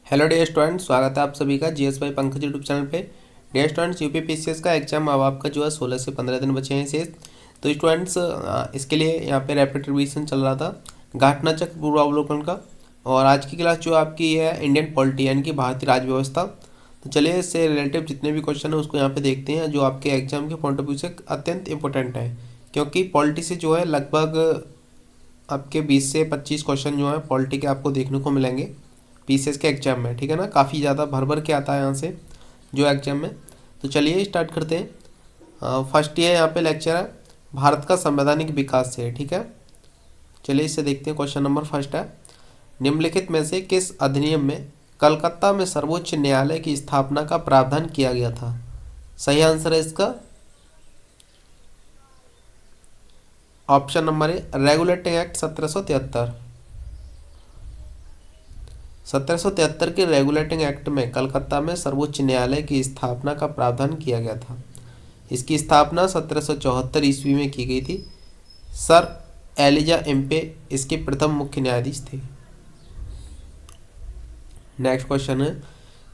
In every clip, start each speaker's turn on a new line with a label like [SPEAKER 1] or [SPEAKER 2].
[SPEAKER 1] Hello dear student, स्वागत है आप सभी का GS by Pankaj YouTube channel पे। डियर स्टूडेंट्स, यूपीपीसीएस का एग्जाम अब आपका जो है 16 से 15 दिन बचे हैं शेष। तो स्टूडेंट्स, इसके लिए यहाँ पे रैपिड रिवीजन चल रहा था घटना चक्र पूर्वावलोकन का। और आज की क्लास जो आपकी है इंडियन पॉलिटी यानी कि भारतीय राज व्यवस्था। तो चलिए इससे रिलेटिव जितने भी क्वेश्चन हैं उसको यहाँ पे देखते हैं, जो आपके एग्जाम के पॉइंट ऑफ व्यू से अत्यंत इंपॉर्टेंट है। क्योंकि पॉलिटी से जो है लगभग आपके 20 से 25 क्वेश्चन जो है पॉलिटी के आपको देखने को मिलेंगे पीसीएस के एग्जाम में, ठीक है ना। काफ़ी ज़्यादा भर भर के आता है यहाँ से जो एग्जाम में। तो चलिए स्टार्ट करते हैं। फर्स्ट ये यहाँ पे लेक्चर है भारत का संवैधानिक विकास से, ठीक है। चलिए इससे देखते हैं। क्वेश्चन नंबर फर्स्ट है, निम्नलिखित में से किस अधिनियम में कलकत्ता में सर्वोच्च न्यायालय की स्थापना का प्रावधान किया गया था? सही आंसर है इसका option number A, regulating act 1773। 1773 के रेगुलेटिंग एक्ट में कलकत्ता में सर्वोच्च न्यायालय की स्थापना का प्रावधान किया गया था। इसकी स्थापना 1774 ईस्वी में की गई थी। सर एलिजा एम्पे इसके प्रथम मुख्य न्यायाधीश थे। नेक्स्ट क्वेश्चन है,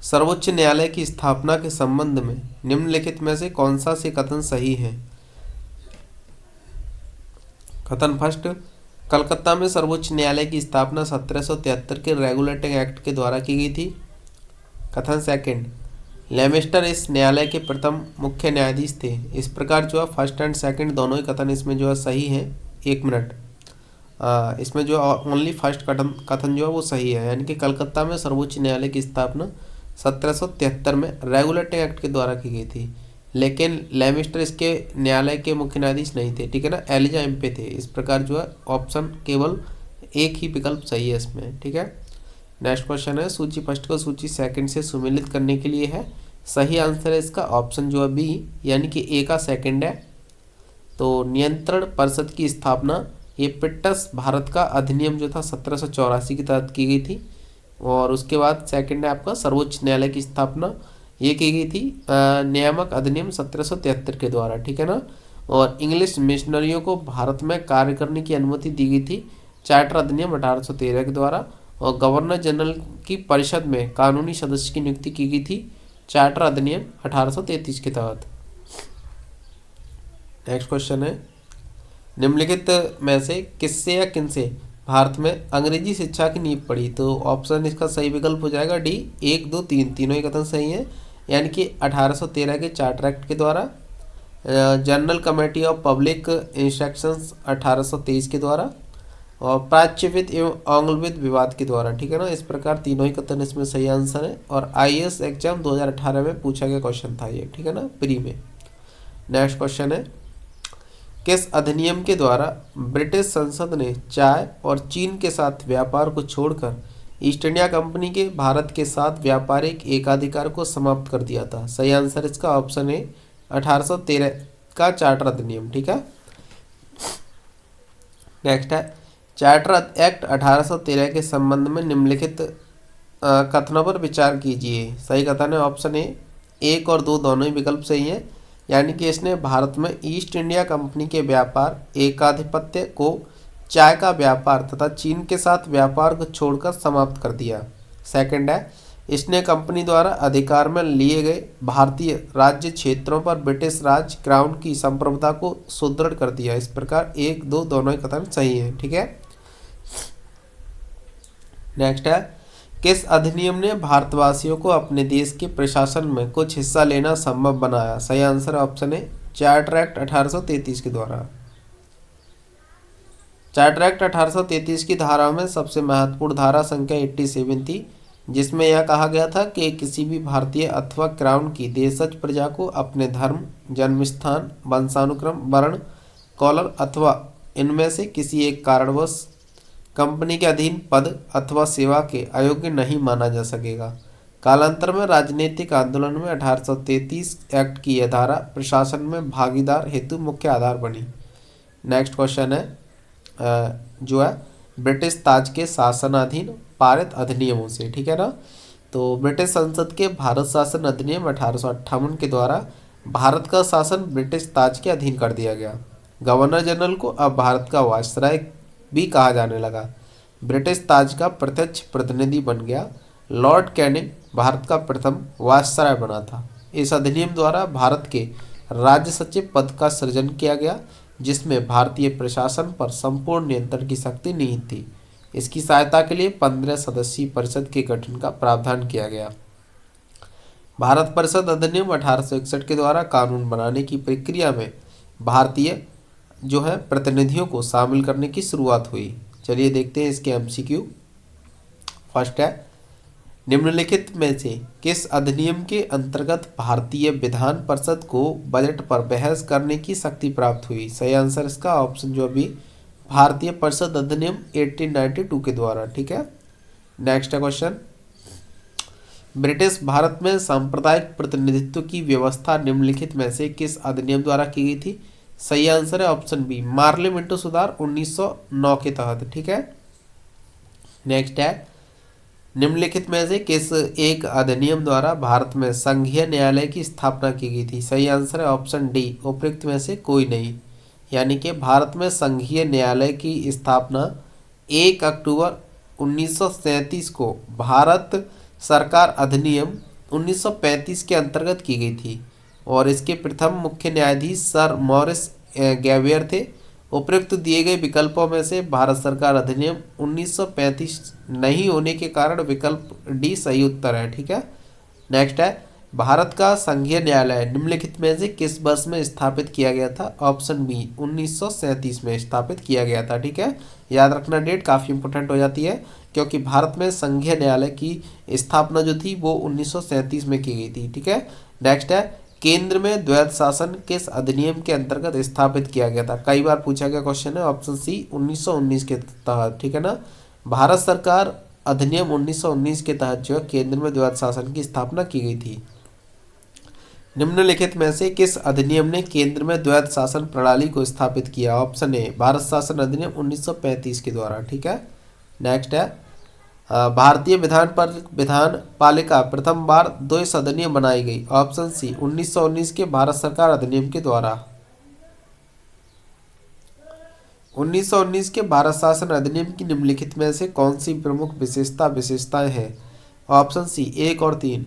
[SPEAKER 1] सर्वोच्च न्यायालय की स्थापना के संबंध में निम्नलिखित में से कौन सा से कथन सही है? कथन फर्स्ट, कलकत्ता में सर्वोच्च न्यायालय की स्थापना 1773 के रेगुलेटिंग एक्ट के द्वारा की गई थी। कथन सेकंड, लेमेस्टर इस न्यायालय के प्रथम मुख्य न्यायाधीश थे। इस प्रकार जो है फर्स्ट एंड सेकंड दोनों ही कथन इसमें जो है सही है। एक मिनट, इसमें जो ओनली फर्स्ट कथन जो है वो सही है, यानी कि कलकत्ता में सर्वोच्च न्यायालय की स्थापना 1773 में रेगुलेटिंग एक्ट के द्वारा की गई थी, लेकिन लेमिस्टर इसके न्यायालय के मुख्य न्यायाधीश नहीं थे, ठीक है ना, एलिजा एम्पे थे। इस प्रकार जो है ऑप्शन केवल एक ही विकल्प सही है इसमें, ठीक है। नेक्स्ट क्वेश्चन है, सूची फर्स्ट को सूची सेकंड से सुमेलित करने के लिए है। सही आंसर है इसका ऑप्शन जो है बी, यानी कि ए का सेकंड है। तो नियंत्रण परिषद की स्थापना ये पिट्टस भारत का अधिनियम जो था 1784 के तहत की गई थी। और उसके बाद सेकंड है आपका सर्वोच्च न्यायालय की स्थापना, ये की गई थी नियामक अधिनियम 1773 के द्वारा, ठीक है ना। और इंग्लिश मिशनरियों को भारत में कार्य करने की अनुमति दी गई थी चार्टर अधिनियम 1813 के द्वारा। और गवर्नर जनरल की परिषद में कानूनी सदस्य की नियुक्ति की गई थी चार्टर अधिनियम 1833 के तहत। नेक्स्ट क्वेश्चन है, निम्नलिखित में से किससे या किनसे भारत में अंग्रेजी शिक्षा की नींव पड़ी? तो ऑप्शन इसका सही विकल्प हो जाएगा डी, 1, 2, 3 तीनों ही कथन सही है। यानी कि 1813 के चार्टर एक्ट के द्वारा, general committee of public instructions 1823 के द्वारा, और प्राच्यविद एवं आंग्लविद विवाद के द्वारा, ठीक है ना। इस प्रकार तीनों ही कथन इसमें सही आंसर है। और आईएएस एग्जाम 2018 में पूछा गया क्वेश्चन था ये, ठीक है ना, प्री में। नेक्स्ट क्वेश्चन है, किस अधिनियम के द्वारा ब्रिटिश संसद ने चाय और चीन के साथ व्यापार को छोड़कर ईस्ट इंडिया कंपनी के भारत के साथ व्यापारिक एकाधिकार को समाप्त कर दिया था? सही आंसर इसका ऑप्शन है 1813 का चार्टर अधिनियम, ठीक है। नेक्स्ट है, चार्टर एक्ट 1813 के संबंध में निम्नलिखित कथनों पर विचार कीजिए। सही कथन है ऑप्शन ए, 1 और 2 दोनों ही विकल्प सही है। यानी कि इसने भारत में ईस्ट इंडिया कंपनी के व्यापार एकाधिपत्य को चाय का व्यापार तथा चीन के साथ व्यापार को छोड़कर समाप्त कर दिया। सेकंड है, इसने कंपनी द्वारा अधिकार में लिए गए भारतीय राज्य क्षेत्रों पर ब्रिटिश राज क्राउन की संप्रभुता को सुदृढ़ कर दिया। इस प्रकार 1, 2 दोनों ही कथन सही है, ठीक है। नेक्स्ट है, किस अधिनियम ने भारतवासियों को अपने देश के प्रशासन में कुछ हिस्सा लेना संभव बनाया? सही आंसर ऑप्शन है चार्टर एक्ट 1833 के द्वारा। चार्टर एक्ट 1833 की धाराओं में सबसे महत्वपूर्ण धारा संख्या 87 थी, जिसमें यह कहा गया था कि किसी भी भारतीय अथवा क्राउन की देशज प्रजा को अपने धर्म, जन्मस्थान, वंशानुक्रम, वर्ण, कॉलर अथवा इनमें से किसी एक कारणवश कंपनी के अधीन पद अथवा सेवा के अयोग्य नहीं माना जा सकेगा। कालांतर में राजनीतिक आंदोलन में 1833 एक्ट की यह धारा प्रशासन में भागीदार हेतु मुख्य आधार बनी। नेक्स्ट क्वेश्चन है, जो है ब्रिटिश ताज के शासनाधीन पारित अधिनियमों से, ठीक है ना। तो ब्रिटिश संसद के भारत शासन अधिनियम 1858 के द्वारा भारत का शासन ब्रिटिश ताज के अधीन कर दिया गया। गवर्नर जनरल को अब भारत का वायसराय भी कहा जाने लगा। ब्रिटिश ताज का प्रत्यक्ष प्रतिनिधि बन गया। लॉर्ड कैनिंग भारत का प्रथम वायसराय बना था। इस अधिनियम द्वारा भारत के राज्य सचिव पद का सृजन किया गया, जिसमें भारतीय प्रशासन पर संपूर्ण नियंत्रण की शक्ति निहित थी। इसकी सहायता के लिए 15 सदस्यीय परिषद के गठन का प्रावधान किया गया। भारत परिषद अधिनियम 1861 के द्वारा कानून बनाने की प्रक्रिया में भारतीय जो है प्रतिनिधियों को शामिल करने की शुरुआत हुई। चलिए देखते हैं इसके एमसीक्यू। फर्स्ट है, निम्नलिखित में से किस अधिनियम के अंतर्गत भारतीय विधान परिषद को बजट पर बहस करने की शक्ति प्राप्त हुई? सही आंसर इसका ऑप्शन जो अभी भारतीय परिषद अधिनियम 1892 के द्वारा। ठीक है, नेक्स्ट है क्वेश्चन, ब्रिटिश भारत में सांप्रदायिक प्रतिनिधित्व की व्यवस्था निम्नलिखित में से किस अधिनियम द्वारा की गई थी? सही आंसर है ऑप्शन बी, मार्ले मिंटो सुधार 1909 के तहत। ठीक है, नेक्स्ट है, निम्नलिखित में से किस एक अधिनियम द्वारा भारत में संघीय न्यायालय की स्थापना की गई थी? सही आंसर है ऑप्शन डी, उपयुक्त में से कोई नहीं। यानी कि भारत में संघीय न्यायालय की स्थापना 1 अक्टूबर 1937 को भारत सरकार अधिनियम 1935 के अंतर्गत की गई थी और इसके प्रथम मुख्य न्यायाधीश सर मॉरिस गैवियर थे। उपयुक्त दिए गए विकल्पों में से भारत सरकार अधिनियम 1935 नहीं होने के कारण विकल्प डी सही उत्तर है। ठीक है, नेक्स्ट है, भारत का संघीय न्यायालय निम्नलिखित में से किस वर्ष में स्थापित किया गया था? ऑप्शन बी, 1937 में स्थापित किया गया था। ठीक है, याद रखना, डेट काफ़ी इंपॉर्टेंट हो जाती है क्योंकि भारत में संघीय न्यायालय की स्थापना जो थी वो 1937 में की गई थी। ठीक है, नेक्स्ट है, केंद्र में द्वैध शासन किस अधिनियम के अंतर्गत स्थापित किया गया था? कई बार पूछा गया क्वेश्चन है, ऑप्शन सी 1919 के तहत। ठीक है ना, भारत सरकार अधिनियम 1919 के तहत जो है केंद्र में द्वैध शासन की स्थापना की गई थी। निम्नलिखित में से किस अधिनियम ने केंद्र में द्वैध शासन प्रणाली को स्थापित किया? ऑप्शन ए, भारत शासन अधिनियम 1935 के द्वारा। ठीक है, नेक्स्ट है, भारतीय विधान पालिका प्रथम बार द्विसदनीय बनाई गई? ऑप्शन सी, 1919 के भारत सरकार अधिनियम के द्वारा। 1919 के भारत शासन अधिनियम की निम्नलिखित में से कौन सी प्रमुख विशेषताएं हैं? ऑप्शन सी 1 और 3,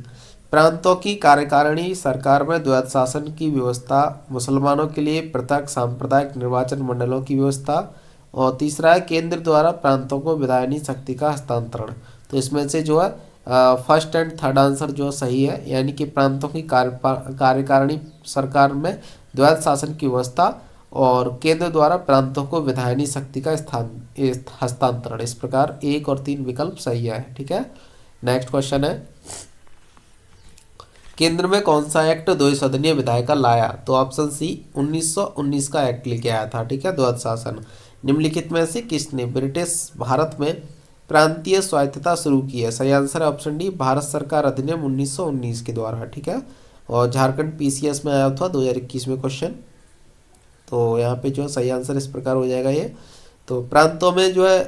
[SPEAKER 1] प्रांतों की कार्यकारिणी, सरकार में द्वैध शासन की व्यवस्था, मुसलमानों के लिए पृथक सांप्रदायिक निर्वाचन मंडलों की व्यवस्था, और तीसरा है केंद्र द्वारा प्रांतों को विधायनी शक्ति का हस्तांतरण। तो इसमें से जो है फर्स्ट एंड थर्ड आंसर जो सही है, यानी कि प्रांतों की कार्यकारिणी, सरकार में द्वैध शासन की व्यवस्था और केंद्र द्वारा प्रांतों को विधायनी शक्ति का हस्तांतरण। इस प्रकार 1 और 3 विकल्प सही है। ठीक है, नेक्स्ट क्वेश्चन है, केंद्र में कौन सा एक्ट द्विसदनीय विधायिका लाया? तो ऑप्शन सी 1919 का एक्ट लेके आया था। ठीक है, द्वैध शासन। निम्नलिखित में से किसने ब्रिटिश भारत में प्रांतीय स्वायत्तता शुरू की है? सही आंसर है ऑप्शन डी, भारत सरकार अधिनियम 1919 के द्वारा। ठीक है, और झारखंड पीसीएस में आया था 2021 में क्वेश्चन। तो यहाँ पे जो है सही आंसर इस प्रकार हो जाएगा ये। तो प्रांतों में जो है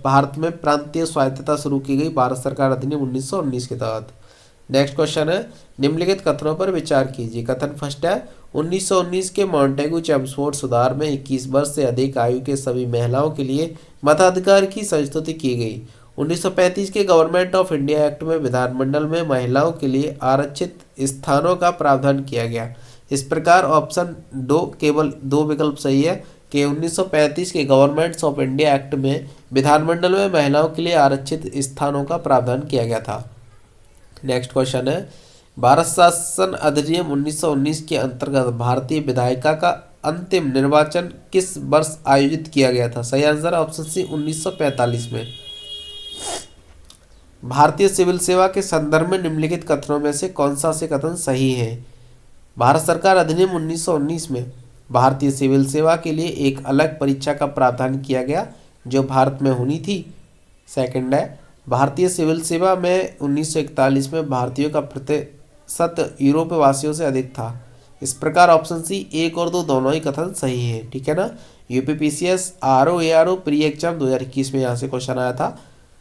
[SPEAKER 1] भारत में प्रांतीय स्वायत्तता शुरू की गई भारत सरकार अधिनियम 1919 के तहत। नेक्स्ट क्वेश्चन है, निम्नलिखित कथनों पर विचार कीजिए। कथन फर्स्ट है, 1919 के मॉन्टेगू चेम्सफोर्ड सुधार में 21 वर्ष से अधिक आयु के सभी महिलाओं के लिए मताधिकार की संस्तुति की गई। 1935 के गवर्नमेंट ऑफ इंडिया एक्ट में विधानमंडल में महिलाओं के लिए आरक्षित स्थानों का प्रावधान किया गया। इस प्रकार ऑप्शन 2 केवल 2 विकल्प सही है कि 1935 के गवर्नमेंट्स ऑफ इंडिया एक्ट में विधानमंडल में महिलाओं के लिए आरक्षित स्थानों का प्रावधान किया गया था। नेक्स्ट क्वेश्चन है, भारत शासन अधिनियम 1919 के अंतर्गत भारतीय विधायिका का अंतिम निर्वाचन किस वर्ष आयोजित किया गया था? सही आंसर ऑप्शन सी 1945 में। भारतीय सिविल सेवा के संदर्भ में निम्नलिखित कथनों में से कौन सा से कथन सही है? भारत सरकार अधिनियम 1919 में भारतीय सिविल सेवा के लिए एक अलग परीक्षा का प्रावधान किया गया जो भारत में होनी थी। सेकंड है, भारतीय सिविल सेवा में 1941 में भारतीयों का प्रतिशत यूरोपीय वासियों से अधिक था। इस प्रकार ऑप्शन सी 1 और 2 दोनों ही कथन सही है। ठीक है ना, यूपीपीसीएस आरओ प्री एग्जाम 2021 में यहाँ से क्वेश्चन आया था।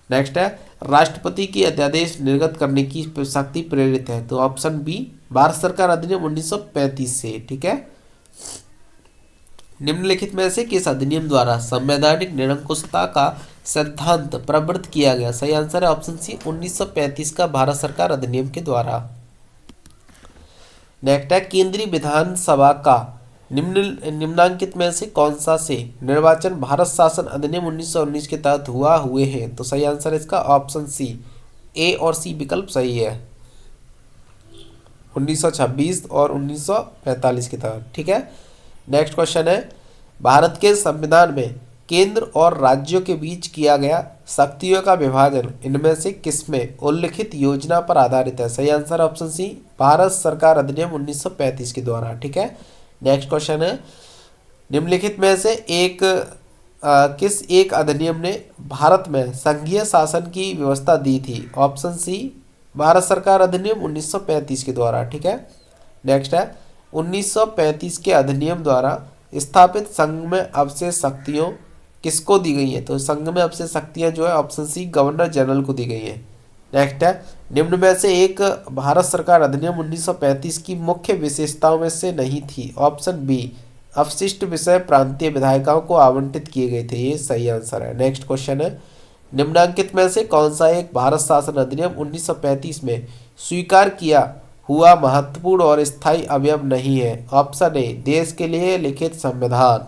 [SPEAKER 1] नेक्स्ट है, राष्ट्रपति की अध्यादेश निर्गत करने की शक्ति प्रेरित है। तो ऑप्शन बी, भारत सरकार अधिनियम 1935 से। ठीक है, निम्नलिखित में से किस अधिनियम द्वारा संवैधानिक निरंकुशता का सिद्धांत प्रवृत्त किया गया? सही आंसर है ऑप्शन सी 1935 का भारत सरकार अधिनियम के द्वारा। नेक्स्ट है केंद्रीय विधानसभा का निम्नांकित में से कौन सा से निर्वाचन भारत शासन अधिनियम 1919 के तहत हुए हैं? तो सही आंसर है इसका ऑप्शन सी, ए और सी विकल्प सही है। 1926 और 1945 के तहत। ठीक है। नेक्स्ट क्वेश्चन है भारत के संविधान में केंद्र और राज्यों के बीच किया गया शक्तियों का विभाजन इनमें से किसमें उल्लिखित योजना पर आधारित है? सही आंसर ऑप्शन सी, भारत सरकार अधिनियम 1935 के द्वारा। ठीक है। नेक्स्ट क्वेश्चन है निम्नलिखित में से किस एक अधिनियम ने भारत में संघीय शासन की व्यवस्था दी थी? ऑप्शन सी, भारत सरकार अधिनियम 1935 के द्वारा। ठीक है। नेक्स्ट है 1935 के अधिनियम द्वारा स्थापित संघ में अवशेष शक्तियों किसको दी गई है? तो संघ में अवशेष शक्तियां जो है ऑप्शन सी गवर्नर जनरल को दी गई है। नेक्स्ट है निम्न में से एक भारत सरकार अधिनियम 1935 की मुख्य विशेषताओं में से नहीं थी? ऑप्शन बी, अवशिष्ट विषय प्रांतीय विधायिकाओं को आवंटित किए गए थे। ये सही आंसर है। नेक्स्ट क्वेश्चन है निम्नांकित में से कौन सा एक भारत शासन अधिनियम 1935 में स्वीकार किया हुआ महत्वपूर्ण और स्थायी अवयव नहीं है? ऑप्शन ए, देश के लिए लिखित संविधान।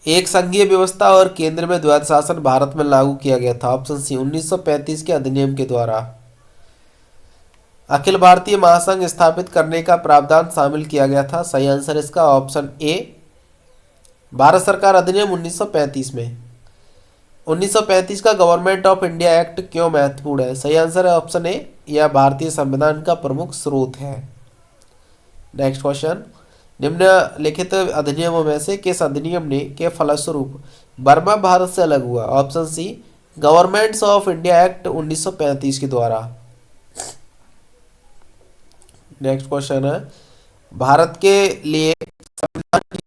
[SPEAKER 1] एक संघीय व्यवस्था और केंद्र में द्वैध शासन भारत में लागू किया गया था। ऑप्शन सी, 1935 के अधिनियम के द्वारा। अखिल भारतीय महासंघ स्थापित करने का प्रावधान शामिल किया गया था। सही आंसर इसका ऑप्शन ए, भारत सरकार अधिनियम 1935 में। 1935 का गवर्नमेंट ऑफ इंडिया एक्ट क्यों महत्वपूर्ण है? सही आंसर है ऑप्शन ए, यह भारतीय संविधान का प्रमुख स्रोत है। नेक्स्ट क्वेश्चन निम्नलिखित अधिनियमों में से किस अधिनियम ने के फलस्वरूप बर्मा भारत से अलग हुआ? Option C, governments of India act 1935 के द्वारा। नेक्स्ट क्वेश्चन है भारत के लिए संविधान की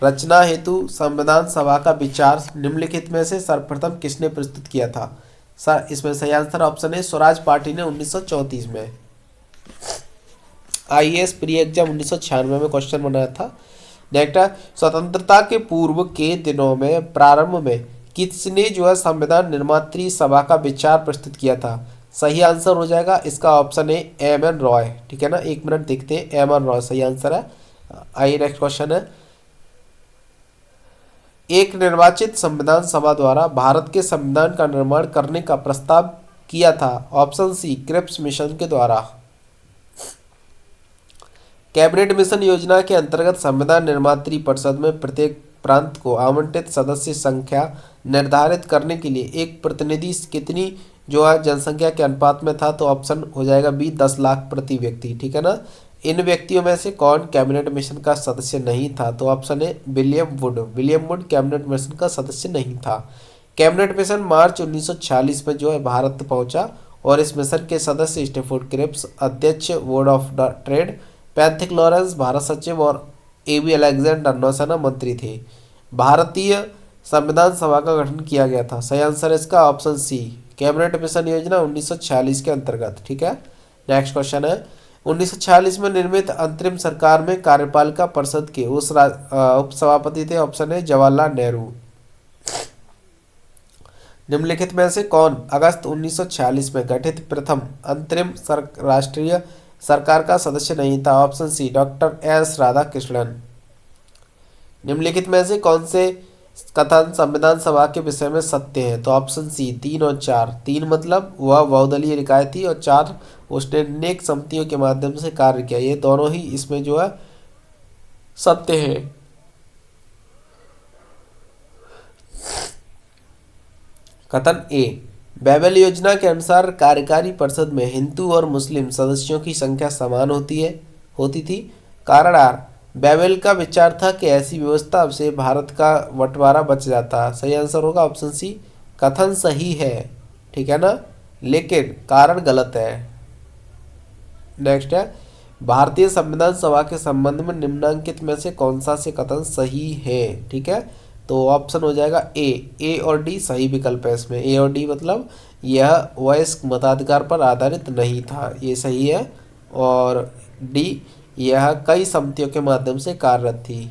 [SPEAKER 1] रचना हेतु संविधान सभा का विचार निम्नलिखित में से सर्वप्रथम किसने प्रस्तुत किया था? सर इसमें सही आंसर ऑप्शन है स्वराज पार्टी ने 1934 में। आईएएस प्री एग्जाम 1996 में क्वेश्चन बनाया था। नेक्स्ट है स्वतंत्रता के पूर्व के दिनों में प्रारंभ में किसने जो है संविधान निर्मात्री सभा का विचार प्रस्तुत किया था? सही आंसर हो जाएगा इसका ऑप्शन है एम.एन. रॉय। ठीक है ना, एक मिनट देखते हैं। एम.एन. रॉय सही आंसर है। आइए नेक्स्ट क्वेश्चन है एक निर्वाचित संविधान सभा द्वारा भारत के संविधान का निर्माण करने का प्रस्ताव किया था? ऑप्शन सी, क्रिप्स मिशन के द्वारा। कैबिनेट मिशन योजना के अंतर्गत संविधान निर्मात्री परिषद में प्रत्येक प्रांत को आवंटित सदस्य संख्या निर्धारित करने के लिए एक प्रतिनिधि कितनी जो है जनसंख्या के अनुपात में था? तो ऑप्शन हो जाएगा बी, 10 लाख प्रति व्यक्ति। ठीक है ना। इन व्यक्तियों में से कौन कैबिनेट मिशन का सदस्य नहीं था? तो ऑप्शन है William would. William would cabinet mission का सदस्य नहीं था। कैबिनेट मिशन मार्च 1946 में जो है भारत पहुंचा और इस मिशन के सदस्य स्टेफोर्ड क्रिप्स अध्यक्ष board of trade, Pethick Lawrence Bharat सचिव और ए.बी. अलेक्जेंडर नौसेना मंत्री थे। भारतीय संविधान सभा का गठन किया गया था। सही आंसर इसका ऑप्शन सी, कैबिनेट मिशन योजना 1946 के अंतर्गत। ठीक है। नेक्स्ट क्वेश्चन है 1946 में निर्मित अंतरिम सरकार में कार्यपालिका परिषद के उस उपसभापति थे? ऑप्शन है जवाहरलाल नेहरू। निम्नलिखित में से कौन अगस्त 1946 में गठित प्रथम अंतरिम राष्ट्रीय सरकार का सदस्य नहीं था? Option C, doctor S Radhakrishnan. निम्नलिखित में से कौन से कथन संविधान सभा के विषय में सत्य है? तो ऑप्शन सी, 3 और 4। 3 मतलब वह बहुदलीय निकाय थी और 4 उसने नेक समितियों के माध्यम से कार्य किया। ये दोनों ही इसमें जो है सत्य है। कथन ए, बैबल योजना के अनुसार कार्यकारी परिषद में हिंदू और मुस्लिम सदस्यों की संख्या समान होती थी। कारण आर, बैबल का विचार था कि ऐसी व्यवस्था से भारत का बंटवारा बच जाता। सही आंसर होगा ऑप्शन सी, कथन सही है। ठीक है ना, लेकिन कारण गलत है। नेक्स्ट है भारतीय संविधान सभा के संबंध में निम्नांकित में से कौन सा से कथन सही है? ठीक है, तो ऑप्शन हो जाएगा ए और डी सही विकल्प है इसमें। ए और डी मतलब यह वयस्क मताधिकार पर आधारित नहीं था, ये सही है। और डी, यह कई समितियों के माध्यम से कार्यरत थी।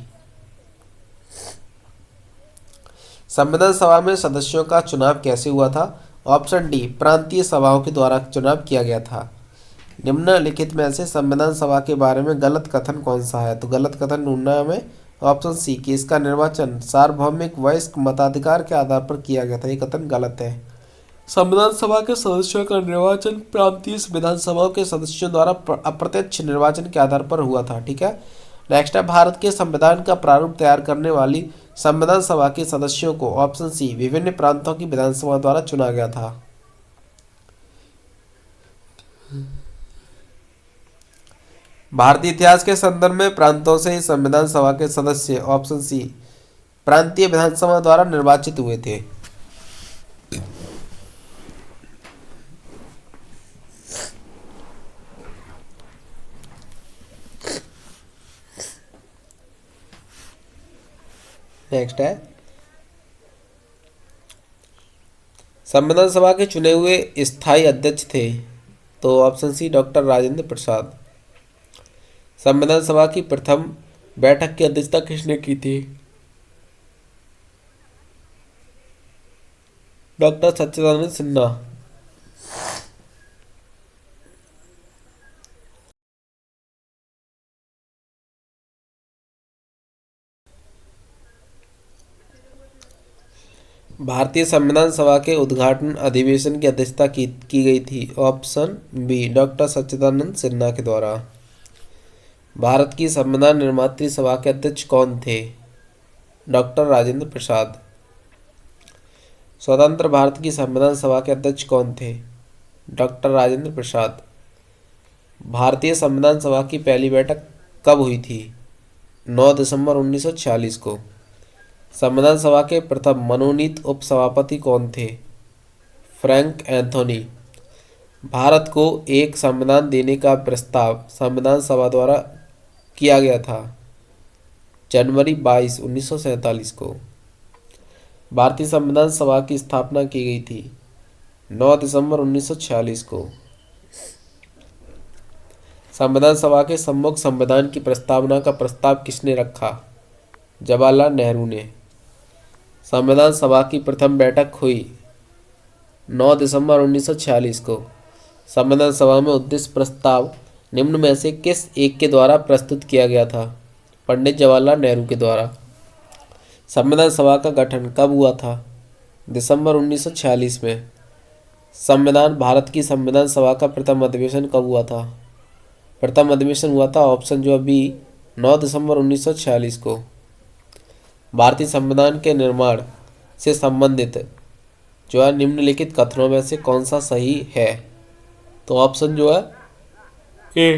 [SPEAKER 1] संविधान सभा में सदस्यों का चुनाव कैसे हुआ था? ऑप्शन डी, प्रांतीय सभाओं के द्वारा चुनाव किया गया था। निम्नलिखित में से संविधान सभा के बारे में गलत कथन कौन सा है? तो गलत कथन ढूंढना है हमें। ऑप्शन सी कि इसका निर्वाचन सार्वभौमिक वयस्क मताधिकार के आधार पर किया गया था, ये कथन गलत है। संविधान सभा के सदस्यों का निर्वाचन प्रांतीय विधानसभाओं के सदस्यों द्वारा अप्रत्यक्ष निर्वाचन के आधार पर हुआ था। ठीक है, नेक्स्ट है, भारत के संविधान का प्रारूप तैयार करने वाली संविधान सभा के सदस्यों को ऑप्शन सी विभिन्न प्रांतों की विधानसभा द्वारा चुना गया था। भारतीय इतिहास के संदर्भ में प्रांतों से ही संविधान सभा के सदस्य ऑप्शन सी प्रांतीय विधानसभा द्वारा निर्वाचित हुए थे। नेक्स्ट है, संविधान सभा के चुने हुए स्थायी अध्यक्ष थे, तो option C doctor Rajendra Prasad. संविधान सभा की प्रथम बैठक की अध्यक्षता किसने की थी? डॉक्टर सच्चिदानंद सिन्हा। भारतीय संविधान सभा के उद्घाटन अधिवेशन की अध्यक्षता की गई थी, ऑप्शन बी डॉक्टर सच्चिदानंद सिन्हा के द्वारा। भारत की संविधान निर्मात्री सभा के अध्यक्ष कौन थे? डॉक्टर राजेंद्र प्रसाद। स्वतंत्र भारत की संविधान सभा के अध्यक्ष कौन थे? डॉक्टर राजेंद्र प्रसाद। भारतीय संविधान सभा की पहली बैठक कब हुई थी? 9 दिसंबर 1946 को। संविधान सभा के प्रथम मनोनीत उपसभापति कौन थे? Frank Anthony. भारत को एक संविधान देने का प्रस्ताव संविधान सभा द्वारा किया गया था, जनवरी 22, 1947 को। भारतीय संविधान सभा की स्थापना की गई थी 9 दिसंबर 1946 को। संविधान सभा के सम्मुख संविधान की प्रस्तावना का प्रस्ताव किसने रखा? जवाहरलाल नेहरू ने। संविधान सभा की प्रथम बैठक हुई 9 दिसंबर 1946 को। संविधान सभा में उद्देश्य प्रस्ताव निम्न में से किस एक के द्वारा प्रस्तुत किया गया था? पंडित जवाहरलाल नेहरू के द्वारा। संविधान सभा का गठन कब हुआ था? दिसंबर 1946 में। संविधान भारत की संविधान सभा का प्रथम अधिवेशन कब हुआ था? प्रथम अधिवेशन हुआ था ऑप्शन जो बी 9 दिसंबर 1946 को। भारतीय संविधान के निर्माण से संबंधित जो है निम्नलिखित कथनों में से कौन सा सही है? तो ऑप्शन जो है ए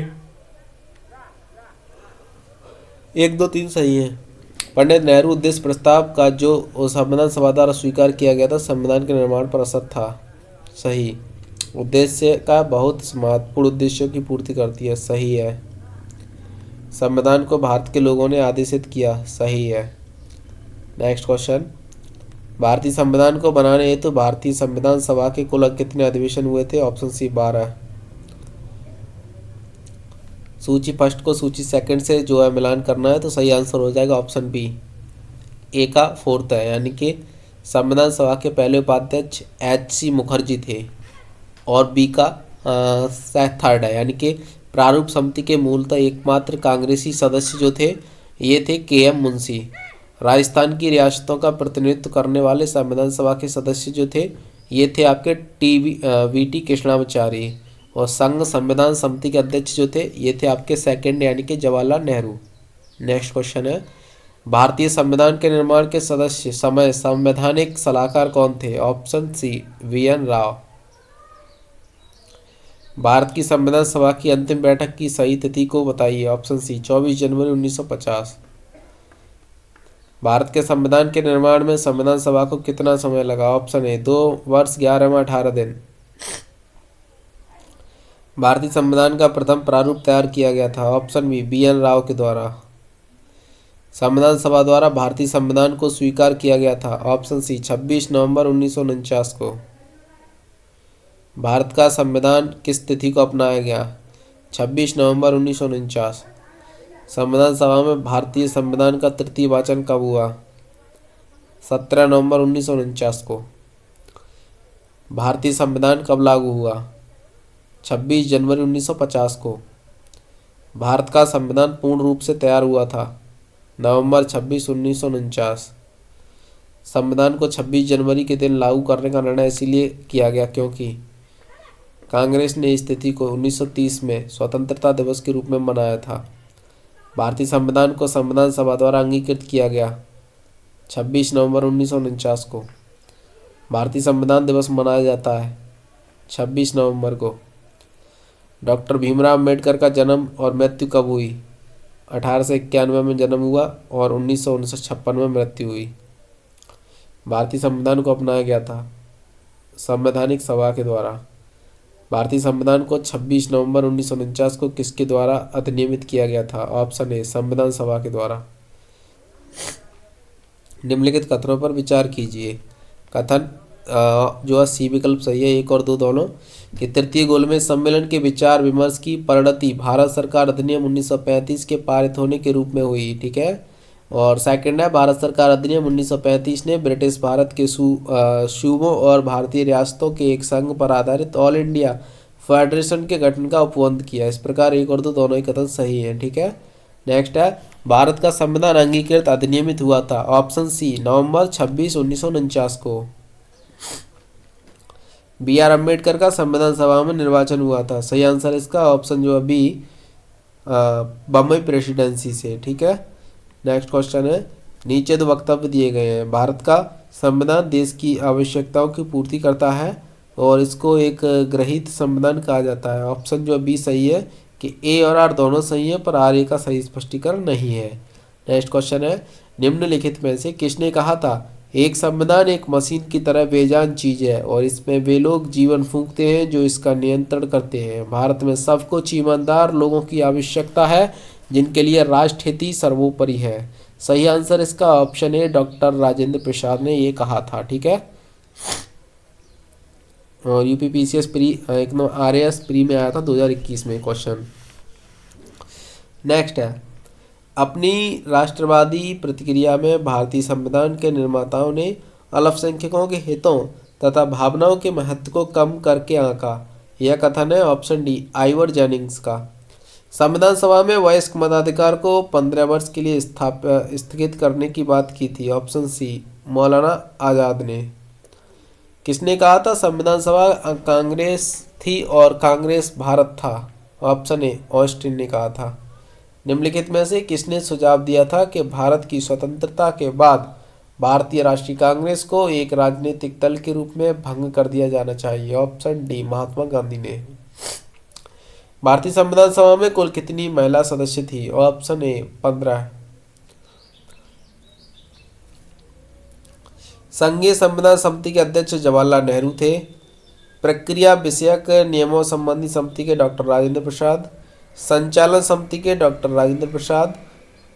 [SPEAKER 1] 1, 2, 3 सही है। पंडित नेहरू उद्देश्य प्रस्ताव का जो संविधान सभा द्वारा स्वीकार किया गया था संविधान के निर्माण पर असर था, सही। उद्देश्य का बहुत महत्वपूर्ण उद्देश्यों की पूर्ति करती है, सही है। संविधान को भारत के लोगों ने आदेशित किया, सही है। नेक्स्ट क्वेश्चन, भारतीय संविधान को बनाने हेतु भारतीय संविधान सभा के कुल कितने अधिवेशन हुए थे? Option C 12। सूची फर्स्ट को सूची सेकंड से जो है मिलान करना है, तो सही आंसर हो जाएगा ऑप्शन बी। ए का 4th है, यानी कि संविधान सभा के पहले उपाध्यक्ष HC मुखर्जी थे, और बी का 3rd है, यानी कि प्रारूप समिति के मूलतः एकमात्र कांग्रेसी सदस्य जो थे ये थे KM मुंशी। राजस्थान की रियासतों का प्रतिनिधित्व करने वाले संविधान सभा के सदस्य जो थे ये थे आपके VT कृष्णामाचारी, और संघ संविधान समिति के अध्यक्ष जो थे ये थे आपके 2nd यानी कि जवाहरलाल नेहरू। नेक्स्ट क्वेश्चन है, भारतीय संविधान के निर्माण के सदस्य समय संवैधानिक सलाहकार कौन थे? Option C VN Rao. भारत की संविधान सभा की अंतिम बैठक की सही तिथि को बताइए? ऑप्शन सी 24 जनवरी 1950। भारत के संविधान के निर्माण में संविधान सभा को कितना समय लगा? ऑप्शन ए 2 वर्ष 11 माह 18 दिन। भारतीय संविधान का प्रथम प्रारूप तैयार किया गया था, ऑप्शन बी BN राव के द्वारा। संविधान सभा द्वारा भारतीय संविधान को स्वीकार किया गया था, ऑप्शन सी 26 नवंबर 1949 को। भारत का संविधान किस तिथि को अपनाया गया? 26 नवंबर 1949। संविधान सभा में भारतीय संविधान का तृतीय वाचन कब हुआ? 17 नवंबर 1949 को। भारतीय संविधान कब लागू हुआ? 26 जनवरी 1950 को। भारत का संविधान पूर्ण रूप से तैयार हुआ था? नवंबर 26, 1949। संविधान को 26 जनवरी के दिन लागू करने का निर्णय इसीलिए किया गया क्योंकि कांग्रेस ने इस तिथि को 1930 में स्वतंत्रता दिवस के रूप में मनाया था। भारतीय संविधान को संविधान सभा द्वारा अंगीकृत किया गया 26 नवंबर 1949 को। भारतीय संविधान दिवस मनाया जाता है 26 नवंबर को। डॉक्टर भीमराव अम्बेडकर का जन्म और मृत्यु कब हुई? 1891 में जन्म हुआ और 1956 में मृत्यु हुई। भारतीय संविधान को अपनाया गया था संवैधानिक सभा के द्वारा। भारतीय संविधान को 26 नवंबर 1949 को किसके द्वारा अधिनियमित किया गया था? ऑप्शन ए, संविधान सभा के द्वारा। निम्नलिखित कथनों पर विचार कीजिए। कथन जो है सी विकल्प सही है, 1 और 2 दोनों, कि तृतीय गोलमेज सम्मेलन के विचार विमर्श की परिणति भारत सरकार अधिनियम 1935 के पारित होने के रूप में हुई। ठीक है। और सेकंड है, भारत सरकार अधिनियम 1935 ने ब्रिटिश भारत के सूबों और भारतीय रियासतों के एक संघ पर आधारित ऑल इंडिया फेडरेशन के गठन का उपबंध किया। इस प्रकार 1 और 2 दोनों ही कथन सही है। ठीक है। नेक्स्ट है, भारत का संविधान अंगीकृत अधिनियमित हुआ था। ऑप्शन सी, नवंबर 26, 1949 को। B.R. अम्बेडकर का संविधान सभा में निर्वाचन हुआ था। सही आंसर इसका ऑप्शन जो है बी, बम्बई प्रेसिडेंसी से। ठीक है। नेक्स्ट क्वेश्चन है, नीचे 2 वक्तव्य दिए गए हैं। भारत का संविधान देश की आवश्यकताओं की पूर्ति करता है और इसको एक ग्रहित संविधान कहा जाता है। ऑप्शन जो बी सही है कि ए और आर दोनों सही है, पर आर ए का सही स्पष्टीकरण नहीं है। नेक्स्ट क्वेश्चन है, निम्नलिखित में से किसने कहा था एक संविधान एक मशीन की तरह बेजान चीज है और इसमें वे लोग जीवन फूंकते हैं जो इसका नियंत्रण करते हैं। भारत में सब कुछ ईमानदार लोगों की आवश्यकता है जिनके लिए राष्ट्र हित ही सर्वोपरि है। सही आंसर इसका ऑप्शन है, डॉक्टर राजेंद्र प्रसाद ने ये कहा था। ठीक है। और यूपीपीसीएस प्री एक नंबर आरएएस प्री में आया था 2021 में क्वेश्चन। नेक्स्ट है, अपनी राष्ट्रवादी प्रतिक्रिया में भारतीय संविधान के निर्माताओं ने अल्पसंख्यकों के हितों तथा भावनाओं के महत्व को कम करके आंका। यह कथन है ऑप्शन डी, आइवर जेनिंग्स का। संविधान सभा में वयस्क मताधिकार को 15 वर्ष के लिए स्थगित करने की बात की थी। ऑप्शन सी, मौलाना आज़ाद ने। किसने कहा था संविधान सभा कांग्रेस थी और कांग्रेस भारत था? ऑप्शन ए, ऑस्टिन ने कहा था। निम्नलिखित में से किसने सुझाव दिया था कि भारत की स्वतंत्रता के बाद भारतीय राष्ट्रीय कांग्रेस को एक राजनीतिक दल के रूप में भंग कर दिया जाना चाहिए? ऑप्शन डी, महात्मा गांधी ने। भारतीय संविधान सभा में कुल कितनी महिला सदस्य थी? Option A, 15। संघीय संविधान समिति के अध्यक्ष जवाहरलाल नेहरू थे। प्रक्रिया विषयक नियमों संबंधी समिति के डॉक्टर राजेंद्र प्रसाद। संचालन समिति के डॉक्टर राजेंद्र प्रसाद।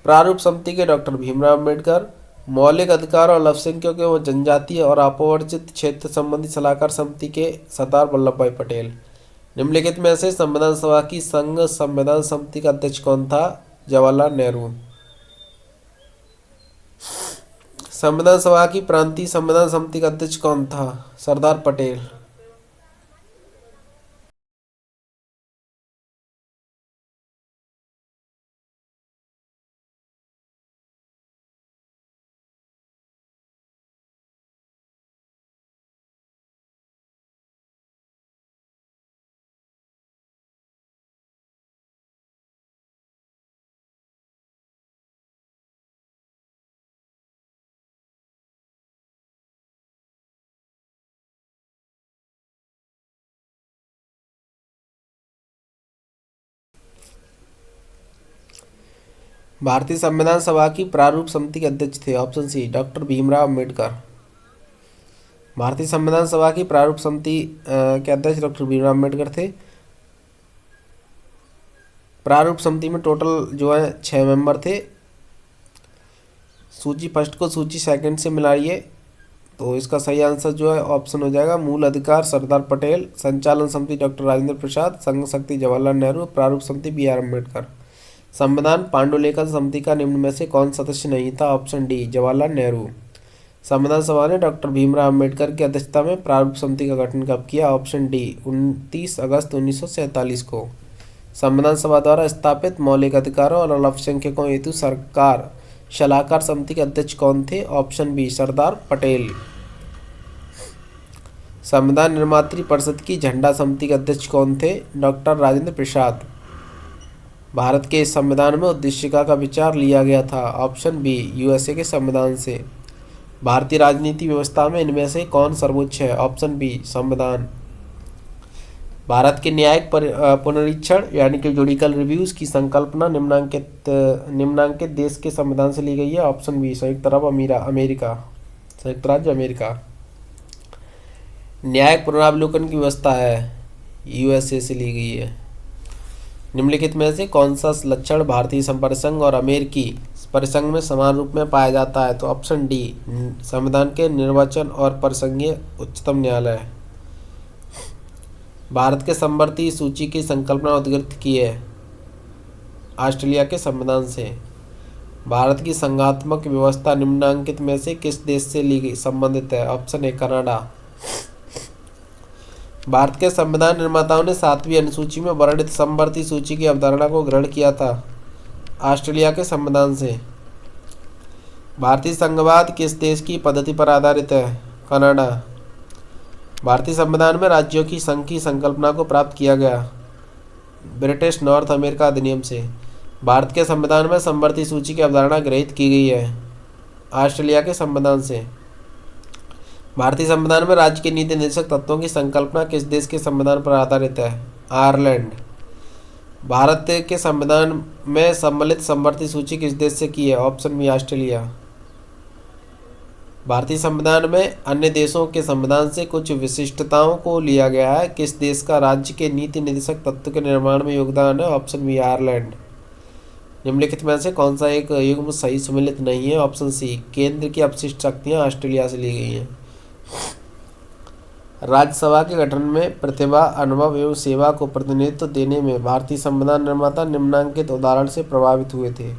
[SPEAKER 1] प्रारूप समिति के डॉक्टर भीमराव अम्बेडकर। मौलिक अधिकार और अल्पसंख्यकों व जनजातीय और अपवर्जित क्षेत्र संबंधी सलाहकार समिति के सरदार वल्लभ भाई पटेल। निम्नलिखित में से संविधान सभा की संघ संविधान समिति का अध्यक्ष कौन था? जवाहरलाल नेहरू। संविधान सभा की प्रांतीय संविधान समिति का अध्यक्ष कौन था? सरदार पटेल। भारतीय संविधान सभा की प्रारूप समिति के अध्यक्ष थे। Option C, doctor Bhimrao Ambedkar. भारतीय संविधान सभा की प्रारूप समिति के अध्यक्ष डॉक्टर भीमराव अम्बेडकर थे। प्रारूप समिति में टोटल जो है 6 मेंबर थे। सूची फर्स्ट को सूची सेकंड से मिलाइए तो इसका सही आंसर जो है ऑप्शन हो जाएगा मूल अधिकार सरदार पटेल, संचालन समिति डॉक्टर राजेंद्र प्रसाद, संघ शक्ति जवाहरलाल नेहरू, प्रारूप समिति B.R. अम्बेडकर। संविधान पांडुलिखन समिति का निम्न में से कौन सदस्य नहीं था? Option D, Jawaharlal Nehru. संविधान सभा ने डॉक्टर भीमराव अंबेडकर की अध्यक्षता में प्रारूप समिति का गठन कब किया? ऑप्शन डी 29 अगस्त 1947 को। संविधान सभा द्वारा स्थापित मौलिक अधिकारों और अल्पसंख्यकों हेतु सरकार सलाहकार समिति के अध्यक्ष कौन थे? Option B Sardar Patel. संविधान निर्मात्री परिषद की झंडा समिति के अध्यक्ष कौन थे? डॉक्टर राजेंद्र प्रसाद। भारत के इस संविधान में उद्देशिका का विचार लिया गया था। ऑप्शन बी यूएसए के संविधान से। भारतीय राजनीति व्यवस्था में इनमें से कौन सर्वोच्च है? ऑप्शन बी संविधान। भारत के न्यायिक पुनरीक्षण यानी कि जुडिकल रिव्यूज की संकल्पना निम्नांकित देश के संविधान से ली गई है। ऑप्शन बी संयुक्त राज्य अमेरिका। न्यायिक पुनरावलोकन की व्यवस्था है यूएसए से ली गई है। निम्नलिखित में से कौन सा लक्षण भारतीय परिसंघ और अमेरिकी परिसंघ में समान रूप में पाया जाता है? तो ऑप्शन डी संविधान के निर्वचन और परिसंघीय उच्चतम न्यायालय। भारत के समवर्ती सूची की संकल्पना उद्धृत की है ऑस्ट्रेलिया के संविधान से। भारत की संघात्मक व्यवस्था निम्नांकित में से किस देश से ली गई संबंधित है? ऑप्शन ए कनाडा। भारत के संविधान निर्माताओं ने 7वीं अनुसूची में वर्णित समवर्ती सूची की अवधारणा को ग्रहण किया था ऑस्ट्रेलिया के संविधान से। भारतीय संघवाद किस देश की पद्धति पर आधारित है? कनाडा। भारतीय संविधान में राज्यों की संघ की संकल्पना को प्राप्त किया गया ब्रिटिश नॉर्थ अमेरिका अधिनियम से। भारत के संविधान में समवर्ती सूची की अवधारणा ग्रहित की गई है ऑस्ट्रेलिया के संविधान से। भारतीय संविधान में राज्य के नीति निर्देशक तत्वों की संकल्पना किस देश के संविधान पर आधारित है? आयरलैंड। भारत के संविधान में सम्मिलित समवर्ती सूची किस देश से की है? Option B Australia. भारतीय संविधान में अन्य देशों के संविधान से कुछ विशिष्टताओं को लिया गया है। किस देश का राज्य के नीति निर्देशक तत्व के निर्माण में योगदान है? Option B Ireland. निम्नलिखित में से कौन सा एक युग्म सही सुमेलित नहीं है? ऑप्शन सी केंद्र की अपशिष्ट शक्तियाँ ऑस्ट्रेलिया से ली गई हैं। राज्यसभा के गठन में प्रतिभा, अनुभव एवं सेवा को प्रतिनिधित्व देने में भारतीय संविधान निर्माता निम्नांकित उदाहरण से प्रभावित हुए थे।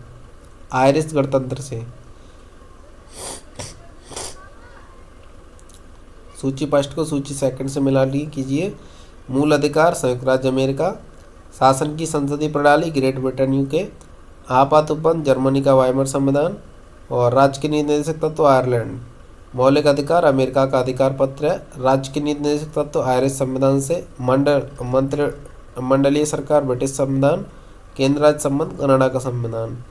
[SPEAKER 1] आयरिश गणतंत्र से। सूची फर्स्ट को सूची सेकंड से मिला कीजिए। मूल अधिकार संयुक्त राज्य अमेरिका। शासन की संसदीय प्रणाली ग्रेट ब्रिटेन यूके। आपात उपबंध जर्मनी का वाइमर संविधान। और राज्य के नीति निर्देशक तत्व आयरलैंड। मौलिक अधिकार अमेरिका का अधिकार पत्र है। राज्य के नीति निर्देशक तत्व आयरिश संविधान से। मंडलीय सरकार ब्रिटिश संविधान। केंद्र राज्य संबंध कनाडा का संविधान।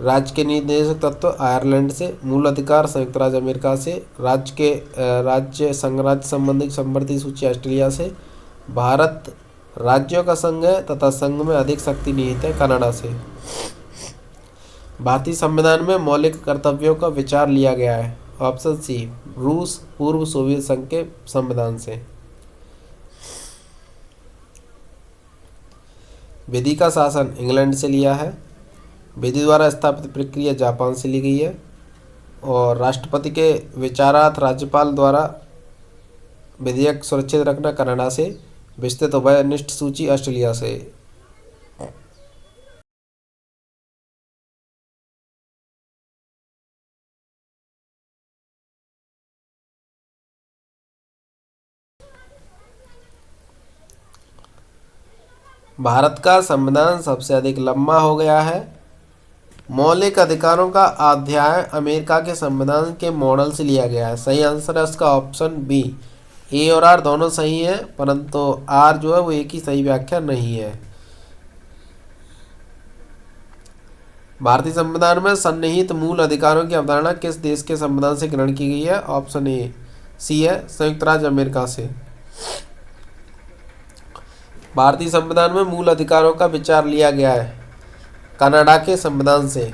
[SPEAKER 1] राज्य के नीति निर्देशक तत्व आयरलैंड से। मूल अधिकार संयुक्त राज्य अमेरिका से। राज्य संघराज्य संबंधी समवर्ती सूची ऑस्ट्रेलिया से। भारत राज्यों का संघ है तथा संघ में अधिक शक्ति निहित है कनाडा से। भारतीय संविधान में मौलिक कर्तव्यों का विचार लिया गया है। ऑप्शन सी रूस पूर्व सोवियत संघ के संविधान से। विधि का शासन इंग्लैंड से लिया है। विधि द्वारा स्थापित प्रक्रिया जापान से ली गई है। और राष्ट्रपति के विचारार्थ राज्यपाल द्वारा विधेयक सुरक्षित रखना कनाडा से। विस्तृत उभयनिष्ठ सूची ऑस्ट्रेलिया से। भारत का संविधान सबसे अधिक लंबा हो गया है। मौलिक अधिकारों का अध्याय अमेरिका के संविधान के मॉडल से लिया गया है। सही आंसर है इसका ऑप्शन बी। ए और आर दोनों सही हैं, परंतु आर जो है वो एक ही सही व्याख्या नहीं है। भारतीय संविधान में सन्निहित मूल अधिकारों की अवधारणा किस देश के संविधान से ग्रहण की गई है? ऑप्शन ए सी है संयुक्त राज्य अमेरिका से। भारतीय संविधान में मूल अधिकारों का विचार लिया गया है कनाडा के संविधान से।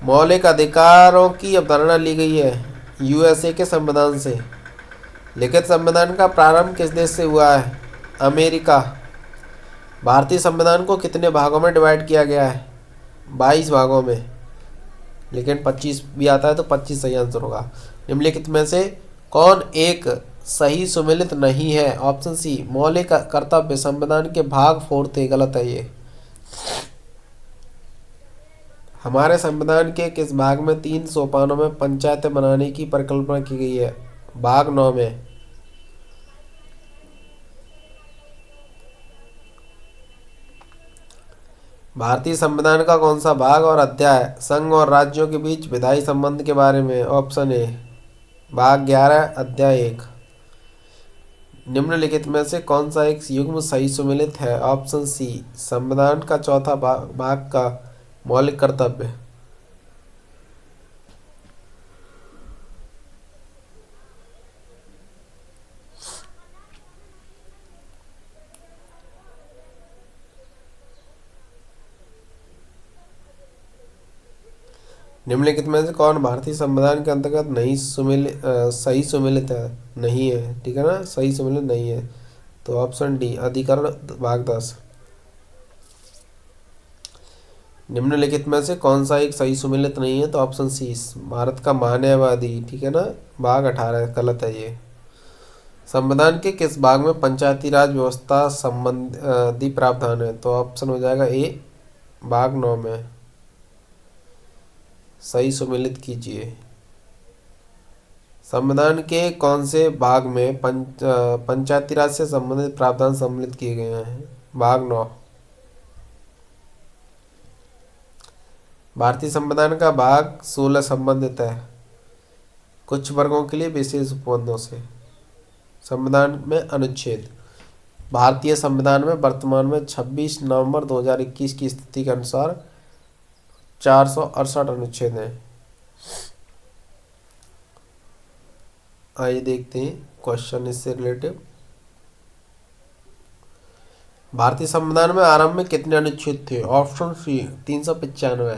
[SPEAKER 1] मौलिक अधिकारों की अवधारणा ली गई है यूएसए के संविधान से। लिखित संविधान का प्रारंभ किस देश से हुआ है? अमेरिका। भारतीय संविधान को कितने भागों में डिवाइड किया गया है? 22 भागों में, लेकिन 25 भी आता है तो 25 सही आंसर होगा। निम्नलिखित में से कौन एक सही सुमेलित नहीं है? ऑप्शन सी मौलिक कर्तव्य संविधान के भाग 4 थे। गलत है ये। हमारे संविधान के किस भाग में 3 सोपानों में पंचायतें बनाने की परिकल्पना की गई है? भाग 9 में। भारतीय संविधान का कौन सा भाग और अध्याय संघ और राज्यों के बीच विधायी संबंध के बारे में? ऑप्शन ए भाग 11 अध्याय 1। निम्नलिखित में से कौन सा एक युग्म सही सुमेलित है? ऑप्शन सी संविधान का चौथा भाग का मौलिक कर्तव्य। निम्नलिखित में से कौन भारतीय संविधान के अंतर्गत नहीं सही सुमेलित है? नहीं है, ठीक है ना, सही सुमेलित नहीं है। तो ऑप्शन डी अधिकरण भाग 10। निम्नलिखित में से कौन सा एक सही सुमेलित नहीं है? तो ऑप्शन सी भारत का मानववादी, ठीक है ना, भाग 18 गलत है ये। संविधान के किस भाग में पंचायती राज व्यवस्था संबंधी प्रावधान है? तो ऑप्शन हो जाएगा ए भाग 9 में। सही सुमेलित कीजिए। संविधान के कौन से भाग में पंचायती राज से संबंधित प्रावधान सम्मिलित किए गए हैं? भाग 9। भारतीय संविधान का भाग 16 संबंधित है कुछ वर्गों के लिए विशेष उपबंधों से। संविधान में अनुच्छेद भारतीय संविधान में वर्तमान में 26 नवंबर 2021 की स्थिति के अनुसार 468 अनुच्छेद हैं। आइए देखते हैं क्वेश्चन इससे रिलेटेड। भारतीय संविधान में आरंभ में कितने अनुच्छेद थे? Option C 395।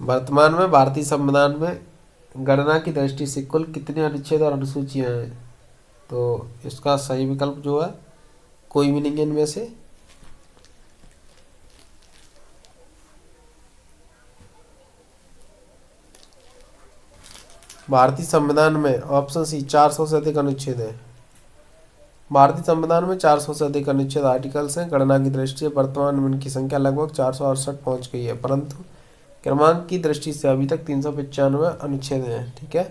[SPEAKER 1] वर्तमान में भारतीय संविधान में गणना की दृष्टि से कुल कितने अनुच्छेद और अनुसूचियां हैं? तो इसका सही विकल्प जो है कोई भी नहीं है इनमें से। भारतीय संविधान में ऑप्शन सी 400 से अधिक अनुच्छेद है। भारतीय संविधान में 400 से अधिक अनुच्छेद आर्टिकल्स हैं। गणना की दृष्टि से वर्तमान में इनकी संख्या लगभग 468 पहुंच गई है, परंतु क्रमांक की दृष्टि से अभी तक 395 अनुच्छेद हैं। ठीक है,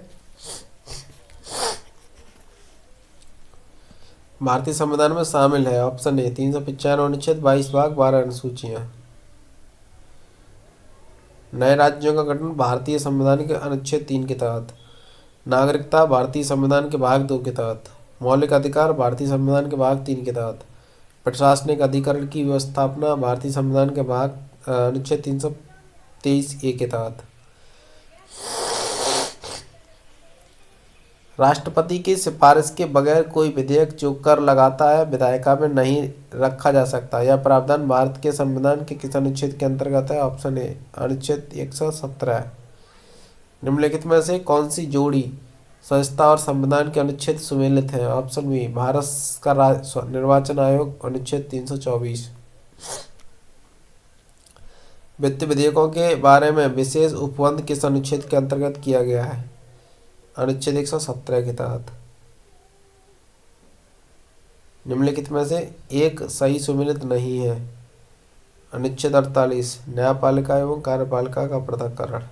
[SPEAKER 1] भारतीय संविधान में शामिल है ऑप्शन ए 395 अनुच्छेद, 22 भाग, 12 अनुसूचियां। नए राज्यों का गठन भारतीय संविधान के अनुच्छेद 3 के तहत। नागरिकता भारतीय संविधान के भाग 2 के तहत। मौलिक अधिकार भारतीय संविधान के भाग 3 के तहत। प्रशासनिक अधिकरण की व्यवस्थापना भारतीय संविधान के भाग अनुच्छेद 323 ए के तहत। राष्ट्रपति की सिफारिश के बगैर कोई विधेयक जो कर लगाता है विधायिका में नहीं रखा जा सकता। यह प्रावधान भारत के संविधान के किस अनुच्छेद के अंतर्गत है? ऑप्शन ए अनुच्छेद 117। निम्नलिखित में से कौन सी जोड़ी संहिता और संविधान के अनुच्छेद सुमेलित है? ऑप्शन बी भारत का निर्वाचन आयोग अनुच्छेद 324। वित्त विधेयकों के बारे में विशेष उपबंध किस अनुच्छेद के अंतर्गत किया गया है? अनुच्छेद 117 के तहत। निम्नलिखित में से एक सही सुमेलित नहीं है। अनुच्छेद 48 न्यायपालिका एवं कार्यपालिका का पृथक्करण।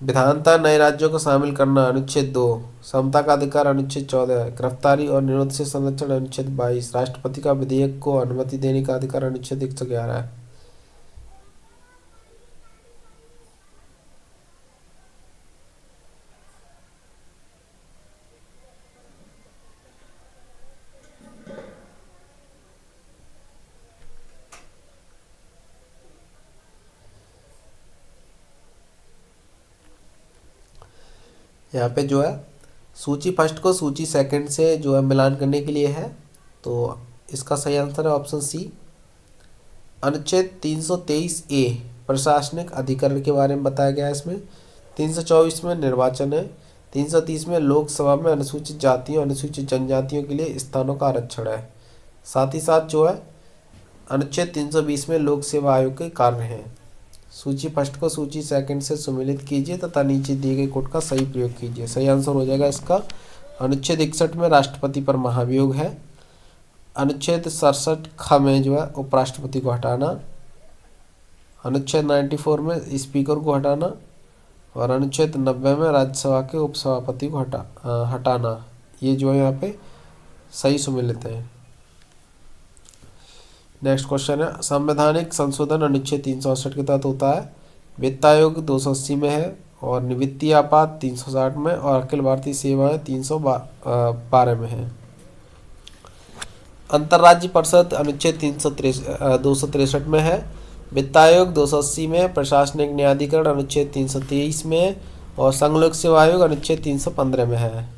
[SPEAKER 1] विधानता नए राज्यों को शामिल करना अनुच्छेद 2। समता का अधिकार अनुच्छेद 14। गिरफ्तारी और निरोध से संरक्षण अनुच्छेद 22। राष्ट्रपति का विधेयक को अनुमति देने का अधिकार अनुच्छेद 111 है। यहाँ पे जो है सूची फर्स्ट को सूची सेकंड से जो है मिलान करने के लिए है, तो इसका सही आंसर है ऑप्शन सी। अनुच्छेद 323 ए प्रशासनिक अधिकरण के बारे में बताया गया है इसमें। 324 में निर्वाचन है। 330 में लोकसभा में अनुसूचित जातियों अनुसूचित जनजातियों के लिए स्थानों का आरक्षण है। साथ ही साथ जो है अनुच्छेद 320 में लोक सेवा आयोग के कार्य हैं। सूची फर्स्ट को सूची सेकंड से सुमेलित कीजिए तथा नीचे दिए गए कोड का सही प्रयोग कीजिए। सही आंसर हो जाएगा इसका अनुच्छेद 61 में राष्ट्रपति पर महाभियोग है। अनुच्छेद 67 ख में जो है उपराष्ट्रपति को हटाना। अनुच्छेद 94 में स्पीकर को हटाना और अनुच्छेद 90 में राज्यसभा के उपसभापति को हटाना। ये जो है यहाँ पे सही सुमेलित है। नेक्स्ट क्वेश्चन है, संवैधानिक संशोधन अनुच्छेद 368 के तहत होता है। वित्त आयोग 280 में है और वित्तीय आपात 360 में और अखिल भारतीय सेवाएं 312 में है। अंतर्राज्यीय परिषद अनुच्छेद 263 में है। वित्त आयोग 280 में, प्रशासनिक न्यायाधिकरण अनुच्छेद 323 में और संघ लोक सेवा आयोग अनुच्छेद 315 में है।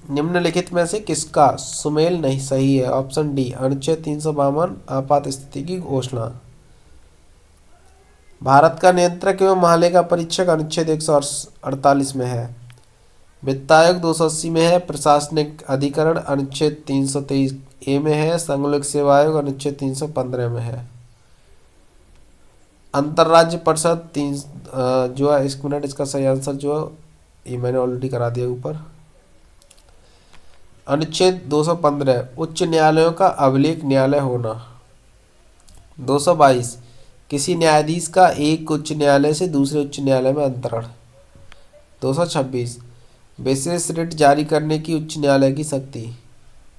[SPEAKER 1] निम्नलिखित में से किसका सुमेल नहीं सही है? ऑप्शन डी अनुच्छेद 352 आपात स्थिति की घोषणा। भारत का नियंत्रक एवं महालेखा परीक्षक अनुच्छेद 148 में है। वित्त आयोग 280 में है। प्रशासनिक अधिकरण अनुच्छेद 323 ए में है। संघ लोक सेवा आयोग अनुच्छेद 315 में है। अंतर्राज्य परिषद जो है, एक मिनट, इसका सही आंसर जो है ये मैंने ऑलरेडी करा दिया ऊपर। अनुच्छेद 215 उच्च न्यायालयों का अभिलेख न्यायालय होना। 222 किसी न्यायाधीश का एक उच्च न्यायालय से दूसरे उच्च न्यायालय में अंतरण। 226 विशेष रिट जारी करने की उच्च न्यायालय की शक्ति।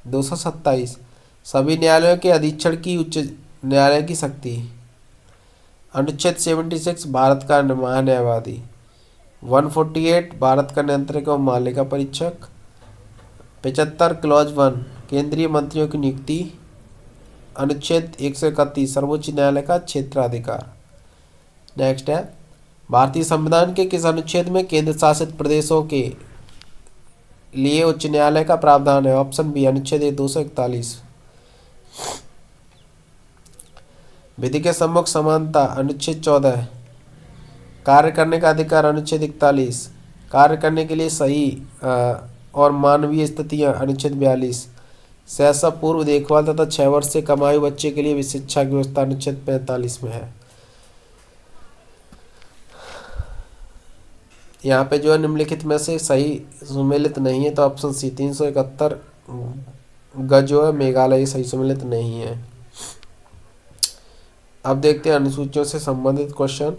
[SPEAKER 1] 227 सभी न्यायालयों के अधीक्षण की उच्च न्यायालय की शक्ति। अनुच्छेद 76 भारत का महान्यायवादी। 148 भारत का नियंत्रक एवं महालेखा परीक्षक। 75 क्लॉज 1 केंद्रीय मंत्रियों की नियुक्ति। अनुच्छेद 131 सर्वोच्च न्यायालय का क्षेत्राधिकार। नेक्स्ट है, भारतीय संविधान के किस अनुच्छेद में केंद्र शासित प्रदेशों के लिए उच्च न्यायालय का प्रावधान है? ऑप्शन बी अनुच्छेद 241। विधि के सम्मुख समानता अनुच्छेद 14। कार्य करने का अधिकार अनुच्छेद 41। कार्य करने के लिए सही और मानवीय स्थितियां अनुच्छेद 42। शैशव पूर्व देखभाल तथा 6 वर्ष से कम आयु बच्चे के लिए शिक्षा की व्यवस्था अनुच्छेद 45 में है। यहाँ पे जो है निम्नलिखित में से सही सुमेलित नहीं है, तो ऑप्शन सी 371 ग जो है मेघालय सही सुमेलित नहीं है। अब देखते हैं अनुसूचियों से संबंधित क्वेश्चन।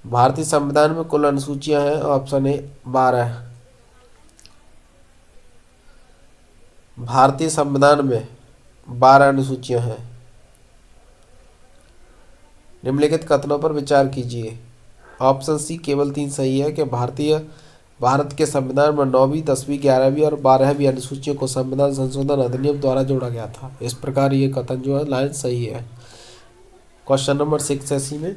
[SPEAKER 1] भारतीय संविधान में कुल अनुसूचियां हैं। Option A 12। भारतीय संविधान में 12 अनुसूचियां हैं। निम्नलिखित कथनों पर विचार कीजिए। ऑप्शन सी केवल 3 सही है कि भारत के संविधान में 9वीं, 10वीं, 11वीं और 12वीं अनुसूचियों को संविधान संशोधन अधिनियम द्वारा जोड़ा गया था। इस प्रकार ये कथन जो है लाइन सही है। क्वेश्चन नंबर 6 इसी में,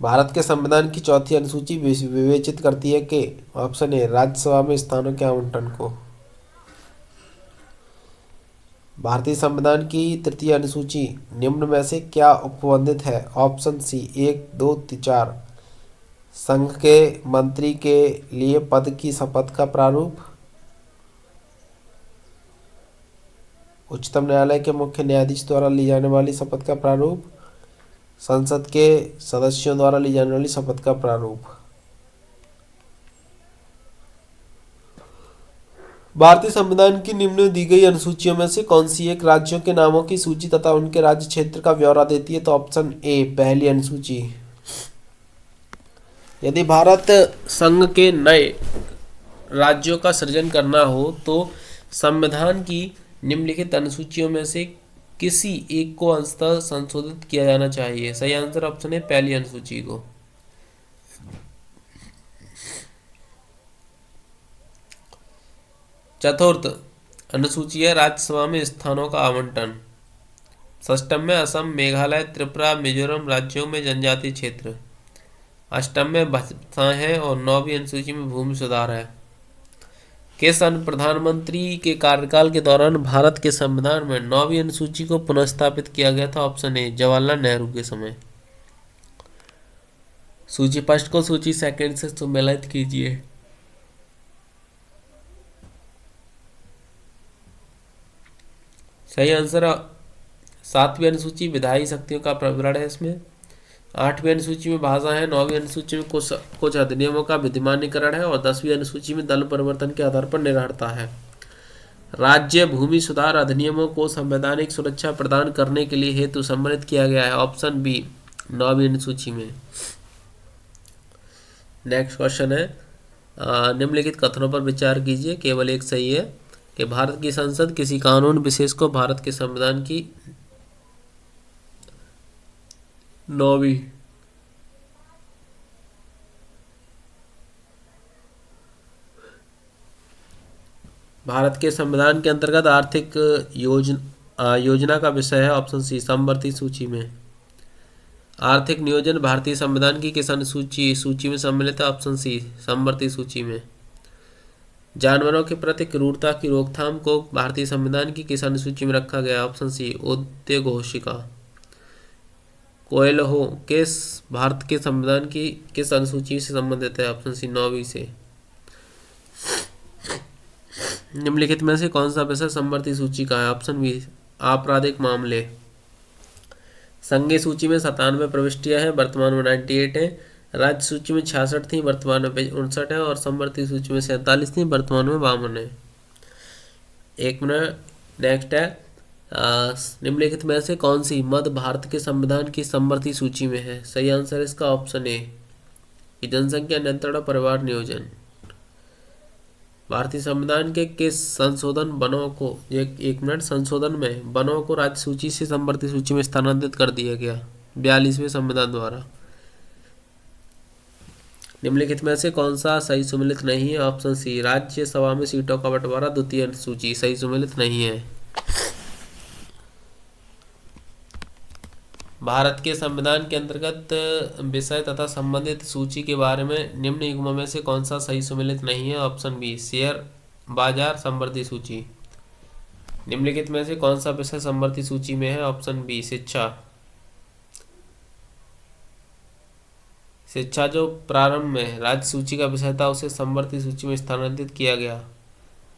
[SPEAKER 1] भारत के संविधान की चौथी अनुसूची विवेचित करती है कि ऑप्शन ए राज्यसभा में स्थानों के आवंटन को। भारतीय संविधान की तृतीय अनुसूची निम्न में से क्या उपबंधित है? ऑप्शन सी 1, 2, 4 संघ के मंत्री के लिए पद की शपथ का प्रारूप। उच्चतम न्यायालय के मुख्य न्यायाधीश द्वारा ली जाने वाली शपथ का प्रारूप। संसद के सदस्यों द्वारा ली जाने वाली शपथ का प्रारूप। भारतीय संविधान की निम्न दी गई अनुसूचियों में से कौन सी एक राज्यों के नामों की सूची तथा उनके राज्य क्षेत्र का ब्यौरा देती है? तो ऑप्शन ए पहली अनुसूची। यदि भारत संघ के नए राज्यों का सृजन करना हो तो संविधान की निम्नलिखित अनुसूचियों में से किसी एक को अंशतः संशोधित किया जाना चाहिए। सही आंसर ऑप्शन है पहली अनुसूची को। चतुर्थ अनुसूची है राज्यसभा में स्थानों का आवंटन। षष्टम में असम, मेघालय, त्रिपुरा, मिजोरम राज्यों में जनजातीय क्षेत्र। अष्टम में भाषाएं हैं और 9वीं अनुसूची में भूमि सुधार है। किस प्रधानमंत्री के कार्यकाल के दौरान भारत के संविधान में 9वीं अनुसूची को पुनर्स्थापित किया गया था? ऑप्शन ए जवाहरलाल नेहरू के समय। सूची फर्स्ट को सूची सेकंड से सुमेलित कीजिए। सही आंसर 7वीं अनुसूची विधायी शक्तियों का विवरण है इसमें। 8वीं अनुसूची में भाषा है। 9वीं अनुसूची में कुछ अधिनियमों का विधिमानीकरण है और 10वीं अनुसूची में दल परिवर्तन के आधार पर निर्भरता है। राज्य भूमि सुधार अधिनियमों को संवैधानिक सुरक्षा प्रदान करने के लिए हेतु सम्मिलित किया गया है। ऑप्शन बी 9वीं अनुसूची में। नेक्स्ट क्वेश्चन है निम्नलिखित कथनों पर विचार कीजिए, केवल एक सही है, कि भारत की संसद किसी कानून विशेष को भारत के संविधान की 9वीं भारत के संविधान के अंतर्गत आर्थिक योजना का विषय है। ऑप्शन सी समवर्ती सूची में। आर्थिक नियोजन भारतीय संविधान की किस सूची में सम्मिलित है? ऑप्शन सी समवर्ती सूची में। जानवरों के प्रति क्रूरता की रोकथाम को भारतीय संविधान की किस अनुसूची में रखा गया? Option C उद्देघोषिका। कोयलहो किस भारत के संविधान की किस अनुसूची से संबंधित है? ऑप्शन सी 9वीं से। निम्नलिखित में से कौन सा विषय समवर्ती सूची का है? ऑप्शन बी आपराधिक मामले। संघीय सूची में 97 प्रविष्टियां हैं, वर्तमान में 98 है। राज्य सूची में 66 थी, वर्तमान में 59 है। और समवर्ती सूची में 47 थी, वर्तमान में 52 है। 1 मिनट। नेक्स्ट है निम्नलिखित में से कौन सी मध्य भारत के संविधान की समवर्ती सूची में है? सही आंसर इसका ऑप्शन ए कि जनसंख्या नियंत्रण और परिवार नियोजन। भारतीय संविधान के किस संशोधन वनों को 1 मिनट संशोधन में वनों को राज्य सूची से समवर्ती सूची में स्थानांतरित कर दिया गया? 42वें संविधान द्वारा। निम्नलिखित में से कौन सा सही सुमेलित नहीं है? ऑप्शन सी राज्यसभा में सीटों का बंटवारा द्वितीय अनुसूची सही सुमेलित नहीं है। भारत के संविधान के अंतर्गत विषय तथा संबंधित सूची के बारे में निम्न युग्मों में से कौन सा सही सुमेलित नहीं है? ऑप्शन बी शेयर बाजार समवर्ती सूची। निम्नलिखित में से कौन सा विषय समवर्ती सूची में है? ऑप्शन बी शिक्षा। शिक्षा जो प्रारंभ में राज्य सूची का विषय था उसे समवर्ती सूची में स्थानांतरित किया गया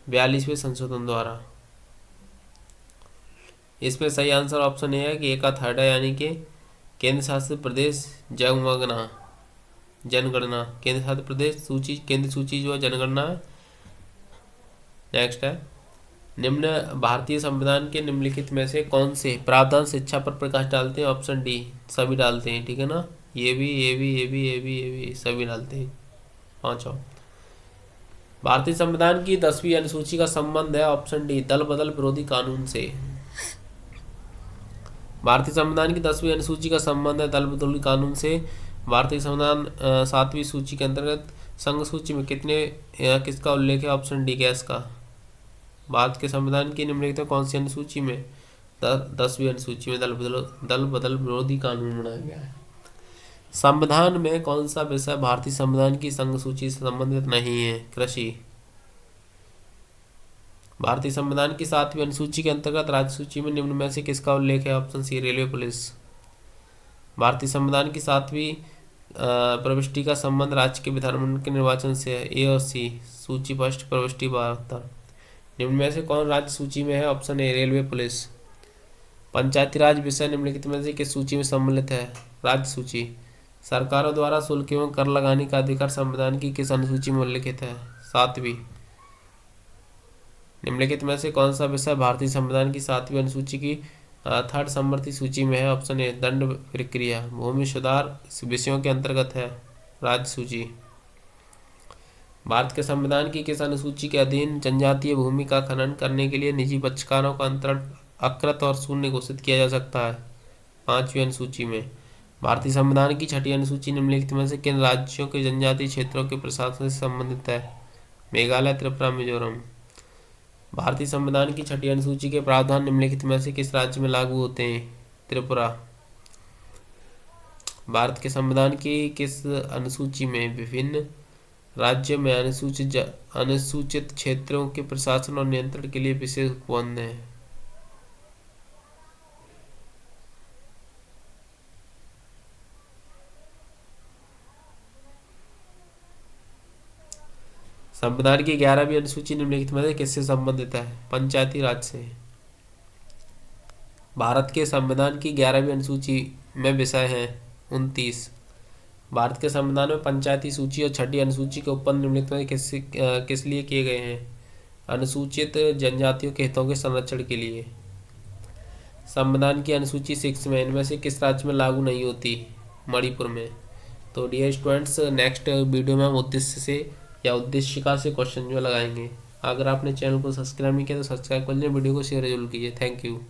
[SPEAKER 1] 42वें संशोधन द्वारा। इसमें सही आंसर ऑप्शन ए है कि एक थर्ड है, यानी कि केंद्र शासित प्रदेश जनगणना केंद्र शासित प्रदेश सूची केंद्र सूची जो है जनगणना है। नेक्स्ट है निम्न भारतीय संविधान के निम्नलिखित में से कौन से प्रावधान शिक्षा पर प्रकाश डालते हैं? ऑप्शन डी सभी डालते हैं, ठीक है ना। ये भी सभी डालते हैं, पांचों। भारतीय संविधान की 10वीं अनुसूची का संबंध है ऑप्शन डी दल बदल विरोधी कानून से। भारतीय संविधान की 10वीं अनुसूची का संबंध है दल बदल कानून से। भारतीय संविधान 7वीं सूची के अंतर्गत संघ सूची में किसका उल्लेख है? ऑप्शन डी गैस का। भारत के संविधान की निम्नलिखित कौन सी अनुसूची में 10वीं अनुसूची में दल बदल विरोधी कानून बनाया गया है? संविधान में कौन सा विषय भारतीय संविधान की संघ सूची से संबंधित नहीं है? कृषि। भारतीय संविधान की 7वीं अनुसूची के अंतर्गत राज्य सूची में निम्न में से किसका उल्लेख है? Option C railway police. भारतीय संविधान की 7वीं प्रविष्टि का संबंध राज्य के विधानमंडल के निर्वाचन से है। ए और सी सूची फर्स्ट प्रविष्टि 72। निम्न में से कौन राज्य सूची में है? Option A railway police. Panchayati Raj विषय निम्नलिखित में से किस सूची में सम्मिलित है? राज्य सूची। सरकारों द्वारा शुल्क एवं कर लगाने का अधिकार संविधान की किस अनुसूची में उल्लिखित है? 7वीं। निम्नलिखित में से कौन सा विषय भारतीय संविधान की 7वीं अनुसूची की थर्ड समवर्ती सूची में है? ऑप्शन ए दंड प्रक्रिया। भूमि सुधार विषयों के अंतर्गत है, राज्य सूची। भारत के संविधान की किस अनुसूची के अधीन जनजातीय भूमि का खनन करने के लिए निजी पक्षकारों का अंतरण अकृत और शून्य घोषित किया जा सकता है? 5वीं अनुसूची में। भारतीय संविधान की 6ठी अनुसूची निम्नलिखित में से किन राज्यों के जनजातीय क्षेत्रों के प्रशासन से संबंधित है? मेघालय, त्रिपुरा, मिजोरम। भारतीय संविधान की 6ठी अनुसूची के प्रावधान निम्नलिखित में से किस राज्य में लागू होते हैं? त्रिपुरा। भारत के संविधान की किस अनुसूची में विभिन्न राज्यों में अनुसूचित क्षेत्रों के प्रशासन और नियंत्रण के लिए विशेष उपबंध हैं? संविधान की 11वीं अनुसूची निम्नलिखित में से किससे संबंधित है? पंचायती राज से। भारत के संविधान की 11वीं अनुसूची में विषय हैं 29। भारत के संविधान में पंचायती सूची और छठी अनुसूची के उपबंध निम्नलिखित में किस लिए किए गए हैं? अनुसूचित जनजातियों के हितों के संरक्षण के लिए। संविधान की अनुसूची 6 में इनमें से किस राज्य में लागू नहीं होती? मणिपुर में। तो डियर स्टूडेंट्स, नेक्स्ट वीडियो में हम उद्देश्य से या उद्देशिका से क्वेश्चन जो लगाएंगे। अगर आपने चैनल को सब्सक्राइब नहीं किया तो सब्सक्राइब कर लीजिए, वीडियो को शेयर जरूर कीजिए। Thank you.